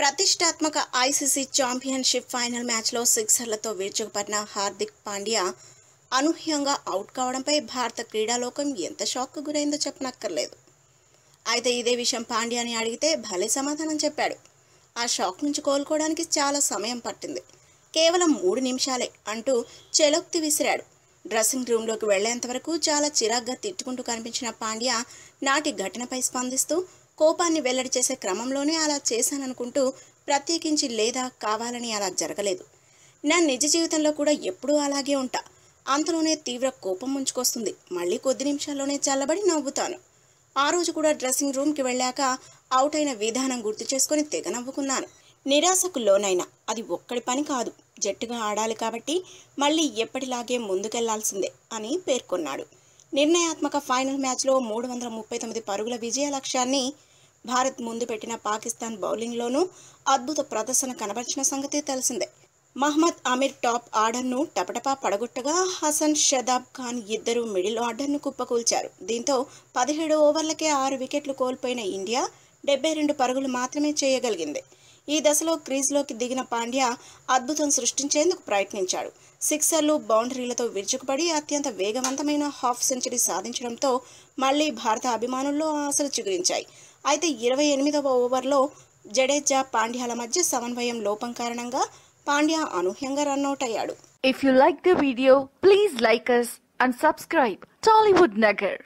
ప్రతిష్టాత్మక ICC championship final మ్యాచ్లో సిక్సర్లతో విరుచుకుపడిన హార్దిక్ పాండ్యా అనూహ్యంగా అవుట్ కావడంపై భారత క్రీడాలోకం ఎంత షాక్కు గురైందో చెప్పనక్కర్లేదు. అయితే ఇదే విషయం పాండ్యాని అడిగితే భలే సమాధానం చెప్పాడు. ఆ షాక్ నుంచి కోలుకోవడానికి చాలా సమయం పట్టింది, కేవలం 3 నిమిషాలే అంటూ చెలోక్తి విసిరాడు. డ్రెస్సింగ్ రూమ్లోకి వెళ్లేంతవరకు చాలా చిరాగ్గా తిట్టుకుంటూ కనిపించిన పాండ్యా నాటి ఘటనపై స్పందిస్తూ కోపాన్ని వెల్లడి చేసే క్రమంలోనే అలా చేశాననుకుంటూ ప్రత్యేకించి లేదా కావాలని అలా జరగలేదు. నా నిజ జీవితంలో కూడా ఎప్పుడూ అలాగే ఉంటా. అంతలోనే తీవ్ర కోపం ముంచుకొస్తుంది, మళ్ళీ కొద్ది నిమిషాల్లోనే చల్లబడి నవ్వుతాను. ఆ రోజు కూడా డ్రెస్సింగ్ రూమ్కి వెళ్ళాక అవుట్ అయిన విధానం గుర్తు చేసుకుని తెగ నవ్వుకున్నాను. నిరాశకు లోనైనా అది ఒక్కడి పని కాదు, జట్టుగా ఆడాలి కాబట్టి మళ్ళీ ఎప్పటిలాగే ముందుకెళ్లాల్సిందే అని పేర్కొన్నాడు. నిర్ణయాత్మక ఫైనల్ మ్యాచ్లో 339 పరుగుల విజయ లక్ష్యాన్ని భారత్ ముందు పెట్టిన పాకిస్తాన్ బౌలింగ్లోనూ అద్భుత ప్రదర్శన కనబరిచిన సంగతి తెలిసిందే. మహ్మద్ అమీర్ టాప్ ఆర్డర్ను టపటపా పడగొట్టగా హసన్, షదాబ్ ఖాన్ ఇద్దరు మిడిల్ ఆర్డర్ను కుప్పకూల్చారు. దీంతో 17 ఓవర్లకే 6 వికెట్లు కోల్పోయిన ఇండియా 72 పరుగులు మాత్రమే చేయగలిగింది. ఈ దశలో క్రీజ్లోకి దిగిన పాండ్యా అద్భుతం సృష్టించేందుకు ప్రయత్నించాడు. సిక్సర్లు, బౌండరీలతో విరుచుకుపడి అత్యంత వేగవంతమైన హాఫ్ సెంచరీ సాధించడంతో మళ్లీ భారత అభిమానుల్లో ఆశలు చిగురించాయి. అయితే 28వ ఓవర్లో జడేజా, పాండ్యాల మధ్య సమన్వయం లోపం కారణంగా పాండ్యా అనూహ్యంగా రన్అట్ అయ్యాడు. If you like the video, please like us and subscribe Tollywood Nagar.